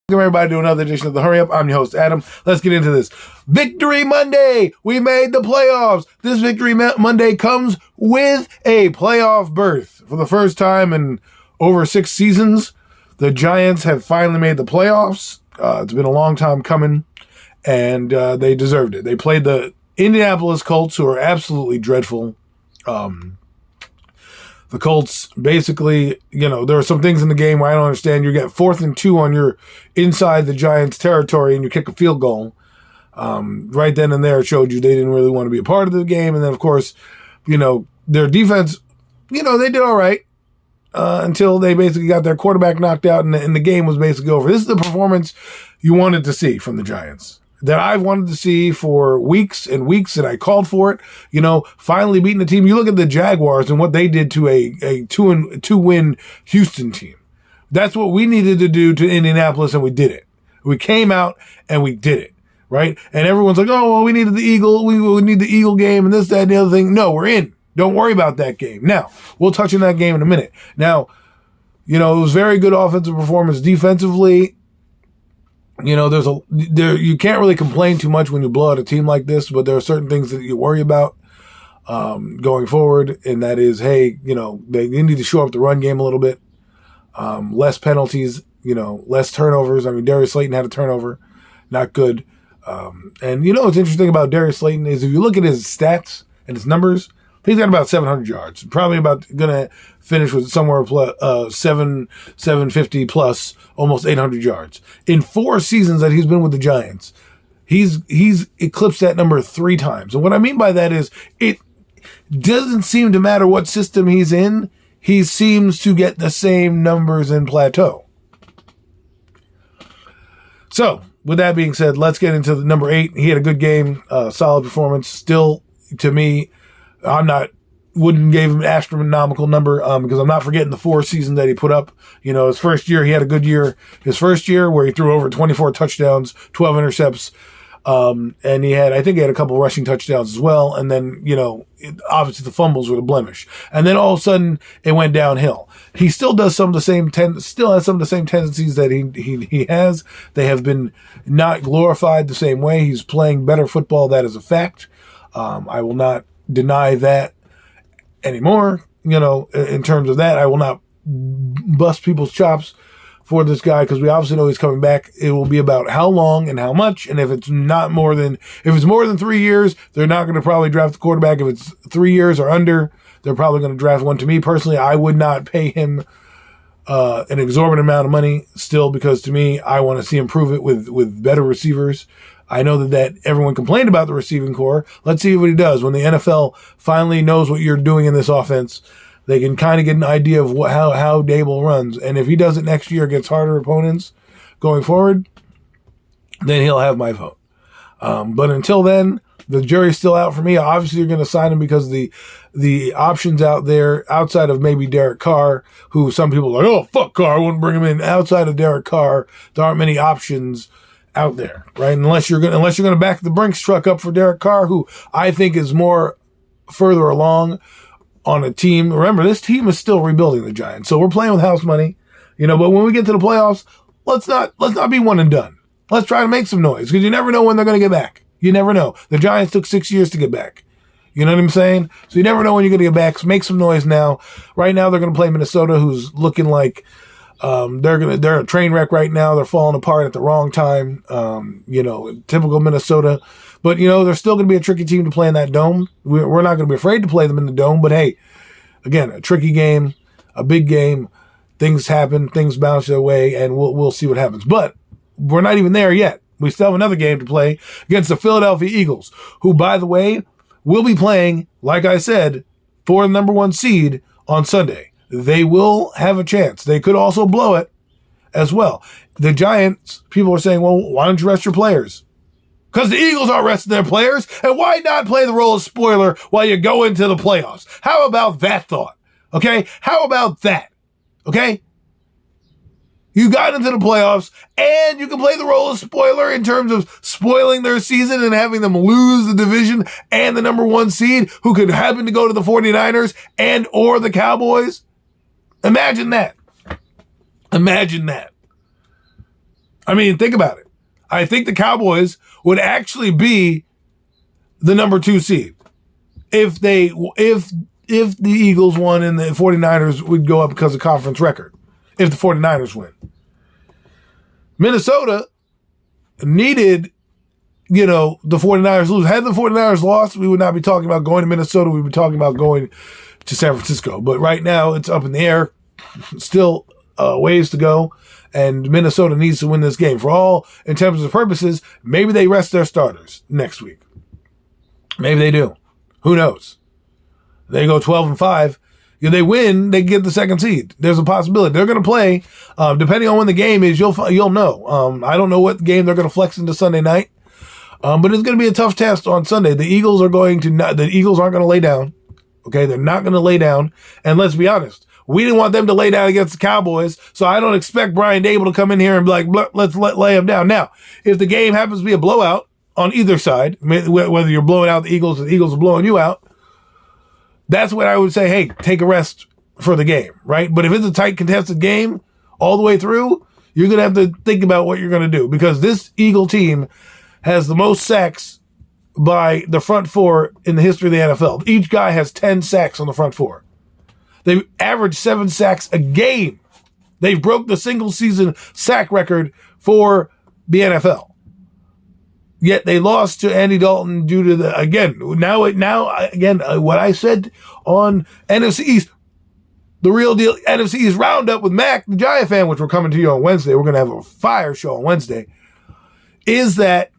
Welcome everybody to another edition of the Hurry Up. I'm your host, Adam. Let's get into this. Victory Monday! We made the playoffs! This Victory Monday comes with a playoff berth. For the first time in over 6 seasons, the Giants have finally made the playoffs. It's been a long time coming, and they deserved it. They played the Indianapolis Colts, who are absolutely dreadful. The Colts basically, there are some things in the game where I don't understand. You get 4th and 2 on your inside the Giants territory and you kick a field goal. Right then and there, it showed you they didn't really want to be a part of the game. And then, of course, their defense, they did all right until they basically got their quarterback knocked out and the game was basically over. This is the performance you wanted to see from the Giants, that I've wanted to see for weeks and weeks, and I called for it, finally beating the team. You look at the Jaguars and what they did to a two-win Houston team. That's what we needed to do to Indianapolis, and we did it. We came out and we did it, right? And everyone's like, oh, well, we needed the Eagle. We need the Eagle game and this, that, and the other thing. No, we're in. Don't worry about that game. Now, we'll touch on that game in a minute. Now, it was very good offensive performance defensively. You can't really complain too much when you blow out a team like this, but there are certain things that you worry about going forward, and that is, hey, they need to shore up the run game a little bit, less penalties, less turnovers. I mean, Darius Slayton had a turnover, not good. And what's interesting about Darius Slayton is if you look at his stats and his numbers, he's got about 700 yards, probably about going to finish with somewhere 750 plus, almost 800 yards. In 4 seasons that he's been with the Giants, he's eclipsed that number 3 times. And what I mean by that is it doesn't seem to matter what system he's in. He seems to get the same numbers and plateau. So, with that being said, let's get into the number 8. He had a good game, solid performance. Still, to me, wouldn't give him an astronomical number because I'm not forgetting the 4 seasons that he put up. His first year, he had a good year. His first year where he threw over 24 touchdowns, 12 intercepts, and I think he had a couple rushing touchdowns as well. And then, obviously the fumbles were the blemish. And then all of a sudden it went downhill. He still does some of the same tendencies that he has. They have been not glorified the same way. He's playing better football. That is a fact. I will not deny that anymore. In terms of that, I will not bust people's chops for this guy because we obviously know he's coming back. It will be about how long and how much. And if it's more than 3 years, they're not going to probably draft the quarterback. If it's 3 years or under, they're probably going to draft one. To me personally, I would not pay him an exorbitant amount of money still, because to me, I want to see him prove it with better receivers. I know that everyone complained about the receiving core. Let's see what he does. When the NFL finally knows what you're doing in this offense, they can kind of get an idea of how Dable runs. And if he does it next year against harder opponents going forward, then he'll have my vote. But until then, the jury's still out for me. Obviously, you're going to sign him because the options out there, outside of maybe Derek Carr, who some people are like, oh, fuck Carr, I wouldn't bring him in. Outside of Derek Carr, there aren't many options out there, right? Unless you're going to back the Brinks truck up for Derek Carr, who I think is more further along on a team. Remember, this team is still rebuilding the Giants, so we're playing with house money, but when we get to the playoffs, let's not be one and done. Let's try to make some noise, because you never know when they're going to get back. You never know. The Giants took 6 years to get back. You know what I'm saying? So you never know when you're going to get back. So make some noise now. Right now, they're going to play Minnesota, who's looking like they're a train wreck right now. They're falling apart at the wrong time. Typical Minnesota. But, they're still going to be a tricky team to play in that dome. We're not going to be afraid to play them in the dome. But, hey, again, a tricky game, a big game. Things happen. Things bounce their way, and we'll see what happens. But we're not even there yet. We still have another game to play against the Philadelphia Eagles, who, by the way, will be playing, like I said, for the number 1 seed on Sunday. They will have a chance. They could also blow it as well. The Giants, people are saying, well, why don't you rest your players? Because the Eagles aren't resting their players. And why not play the role of spoiler while you go into the playoffs? How about that thought? Okay? How about that? Okay? You got into the playoffs, and you can play the role of spoiler in terms of spoiling their season and having them lose the division and the number 1 seed, who could happen to go to the 49ers and or the Cowboys. Imagine that. Imagine that. I mean, think about it. I think the Cowboys would actually be the number 2 seed if the Eagles won and the 49ers would go up because of conference record. If the 49ers win. Minnesota needed, the 49ers lose. Had the 49ers lost, we would not be talking about going to Minnesota. We would be talking about going to San Francisco. But right now, it's up in the air. Still ways to go. And Minnesota needs to win this game. For all intents and purposes, maybe they rest their starters next week. Maybe they do. Who knows? They go 12-5. If they win, they get the 2nd seed. There's a possibility. They're going to play, depending on when the game is, you'll know. I don't know what game they're going to flex into Sunday night. But it's going to be a tough test on Sunday. The Eagles aren't going to lay down. Okay. They're not going to lay down. And let's be honest. We didn't want them to lay down against the Cowboys, so I don't expect Brian Dable to come in here and be like, let's lay them down. Now, if the game happens to be a blowout on either side, whether you're blowing out the Eagles or the Eagles are blowing you out, that's when I would say, hey, take a rest for the game, right? But if it's a tight, contested game all the way through, you're going to have to think about what you're going to do because this Eagle team has the most sacks by the front 4 in the history of the NFL. Each guy has 10 sacks on the front 4. They average 7 sacks a game. They've broke the single season sack record for the NFL. Yet they lost to Andy Dalton due to what I said on NFC East, the real deal NFC East roundup with Mac, the Giant fan, which we're coming to you on Wednesday. We're going to have a fire show on Wednesday. Is that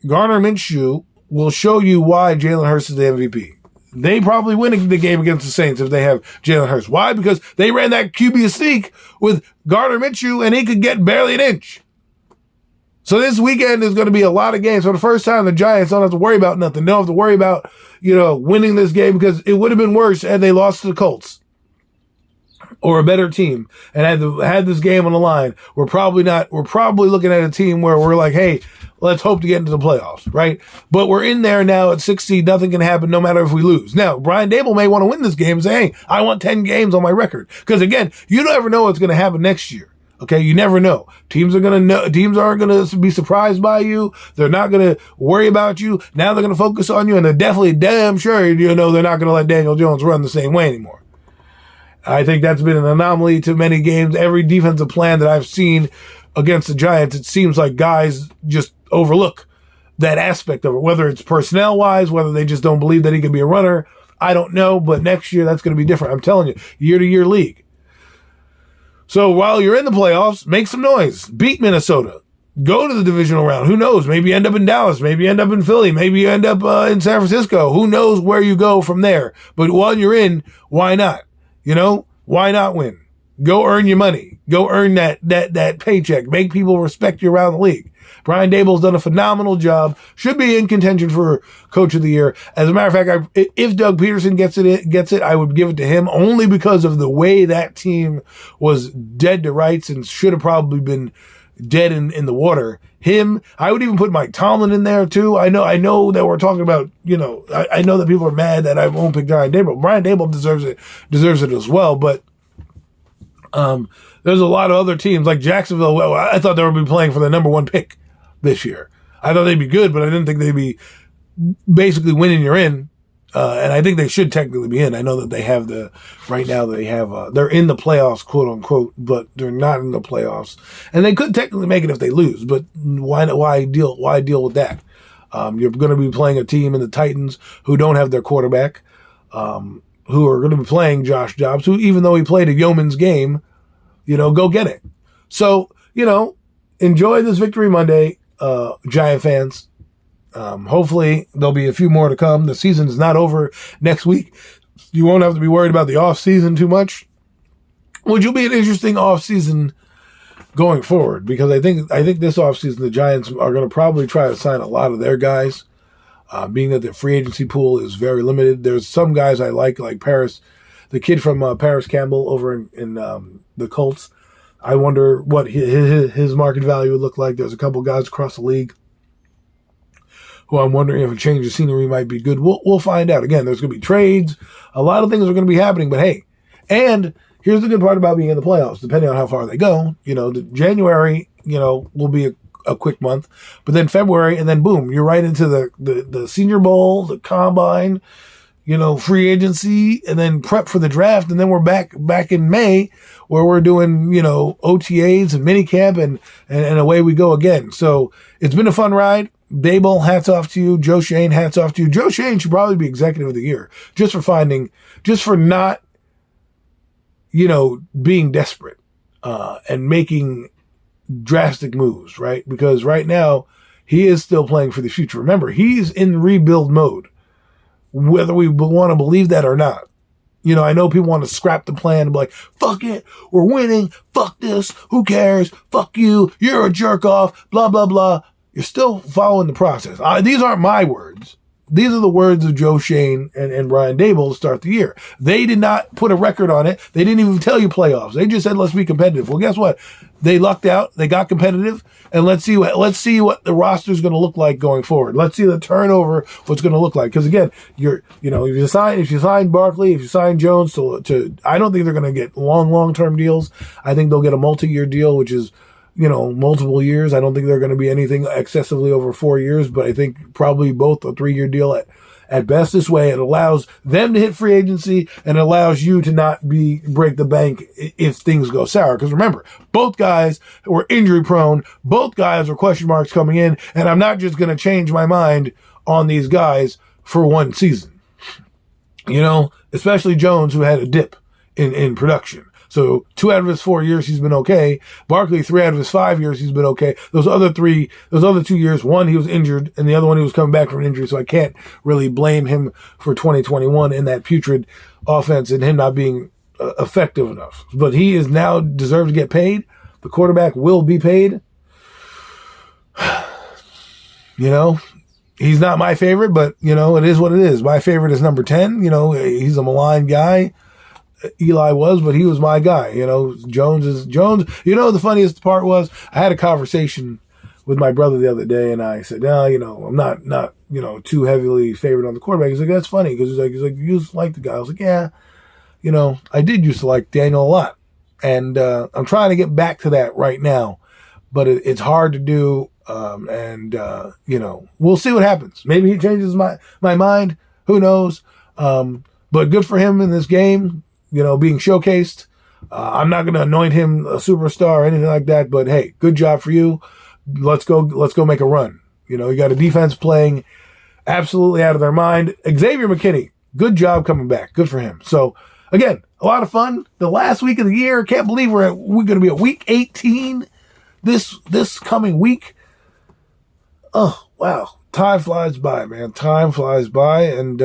Gardner Minshew will show you why Jalen Hurts is the MVP. They probably win the game against the Saints if they have Jalen Hurts. Why? Because they ran that QB sneak with Gardner Minshew and he could get barely an inch. So this weekend is going to be a lot of games. For the first time, the Giants don't have to worry about nothing. They don't have to worry about, winning this game because it would have been worse had they lost to the Colts or a better team and had this game on the line. We're probably looking at a team where we're like, hey, let's hope to get into the playoffs, right? But we're in there now at 6 seed. Nothing can happen no matter if we lose. Now, Brian Dable may want to win this game and say, hey, I want 10 games on my record. Because again, you don't ever know what's going to happen next year. Okay, you never know. Teams aren't going to be surprised by you. They're not going to worry about you. Now they're going to focus on you, and they're definitely damn sure they're not going to let Daniel Jones run the same way anymore. I think that's been an anomaly to many games. Every defensive plan that I've seen against the Giants, it seems like guys just overlook that aspect of it, whether it's personnel-wise, whether they just don't believe that he can be a runner. I don't know, but next year that's going to be different. I'm telling you, year-to-year league. So while you're in the playoffs, make some noise. Beat Minnesota. Go to the divisional round. Who knows? Maybe you end up in Dallas. Maybe you end up in Philly. Maybe you end up in San Francisco. Who knows where you go from there? But while you're in, why not? Why not win? Go earn your money. Go earn that paycheck. Make people respect you around the league. Brian Dable's done a phenomenal job. Should be in contention for Coach of the Year. As a matter of fact, if Doug Peterson gets it, I would give it to him only because of the way that team was dead to rights and should have probably been dead in the water. Him, I would even put Mike Tomlin in there too. I know that we're talking about, I know that people are mad that I won't pick Brian Dable. Brian Dable deserves it as well. But there's a lot of other teams like Jacksonville. Well, I thought they would be playing for the number 1 pick this year. I thought they'd be good, but I didn't think they'd be basically winning you're in. And I think they should technically be in. I know that they have they're in the playoffs, quote unquote, but they're not in the playoffs. And they could technically make it if they lose, but why deal with that? You're going to be playing a team in the Titans who don't have their quarterback, who are going to be playing Josh Dobbs, who, even though he played a yeoman's game, go get it. So, enjoy this Victory Monday, Giant fans. Hopefully there'll be a few more to come. The season is not over next week. You won't have to be worried about the off season too much, which will be an interesting off season going forward, because I think this off season, the Giants are going to probably try to sign a lot of their guys, being that the free agency pool is very limited. There's some guys I like Paris, the kid from Paris Campbell over in the Colts. I wonder what his market value would look like. There's a couple guys across the league who I'm wondering if a change of scenery might be good. We'll find out. Again, there's going to be trades. A lot of things are going to be happening, but hey, and here's the good part about being in the playoffs, depending on how far they go. The January will be a quick month. But then February, and then boom, you're right into the Senior Bowl, the Combine, free agency, and then prep for the draft. And then we're back in May where we're doing, OTAs and minicamp and away we go again. So it's been a fun ride. Daboll, hats off to you. Joe Schoen, hats off to you. Joe Schoen should probably be executive of the year just for not, being desperate, and making drastic moves, right? Because right now he is still playing for the future. Remember, he's in rebuild mode, whether we want to believe that or not. I know people want to scrap the plan and be like, fuck it, we're winning, fuck this, who cares, fuck you, you're a jerk off, blah, blah, blah. You're still following the process. These aren't my words. These are the words of Joe Schoen and Brian Daboll to start the year. They did not put a record on it. They didn't even tell you playoffs. They just said, let's be competitive. Well, guess what? They lucked out. They got competitive. And let's see what the roster is going to look like going forward. Let's see the turnover, what's going to look like. Because again, if you sign Barkley, if you sign Jones I don't think they're going to get long-term deals. I think they'll get a multi-year deal, which is, multiple years. I don't think they're going to be anything excessively over 4 years, but I think probably both a 3-year deal at best. This way, it allows them to hit free agency and allows you to not break the bank if things go sour. Because remember, both guys were injury prone. Both guys are question marks coming in, and I'm not just going to change my mind on these guys for one season. Especially Jones, who had a dip in production. So 2 out of his 4 years, he's been okay. Barkley, 3 out of his 5 years, he's been okay. Those other 2 years, one, he was injured, and the other one, he was coming back from an injury. So I can't really blame him for 2021 in that putrid offense and him not being effective enough. But he is now deserved to get paid. The quarterback will be paid. He's not my favorite, but, it is what it is. My favorite is number 10. He's a maligned guy. Eli was, but he was my guy. Jones is Jones. The funniest part was I had a conversation with my brother the other day, and I said, no, I'm not too heavily favored on the quarterback. He's like, that's funny, because he's like, you used to like the guy. I was like, yeah, I did used to like Daniel a lot, and I'm trying to get back to that right now, but it's hard to do. We'll see what happens. Maybe he changes my mind. Who knows? But good for him in this game. Being showcased. I'm not going to anoint him a superstar or anything like that, but hey, good job for you. Let's go make a run. You got a defense playing absolutely out of their mind. Xavier McKinney, good job coming back. Good for him. So again, a lot of fun. The last week of the year. Can't believe we're going to be at week 18 this coming week. Oh, wow. Time flies by, man. Time flies by, and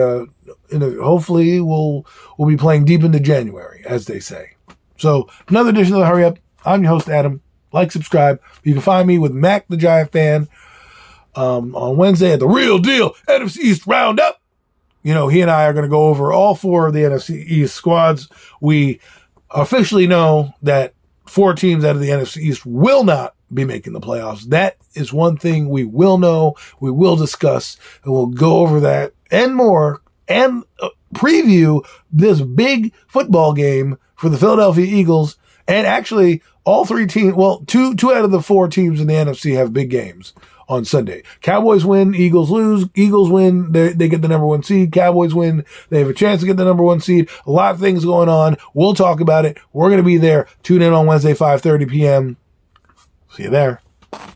hopefully we'll be playing deep into January, as they say. So, another edition of the Hurry Up. I'm your host, Adam. Like, subscribe. You can find me with Mac the Giant Fan on Wednesday at the Real Deal NFC East Roundup. He and I are going to go over all 4 of the NFC East squads. We officially know that 4 teams out of the NFC East will not be making the playoffs. That is one thing we will know, we will discuss, and we'll go over that and more, and preview this big football game for the Philadelphia Eagles. And actually, all 3 teams, well, two out of the 4 teams in the NFC have big games on Sunday. Cowboys win, Eagles lose. Eagles win, they get the number 1 seed. Cowboys win, they have a chance to get the number 1 seed. A lot of things going on. We'll talk about it. We're going to be there. Tune in on Wednesday, 5:30 p.m. See you there.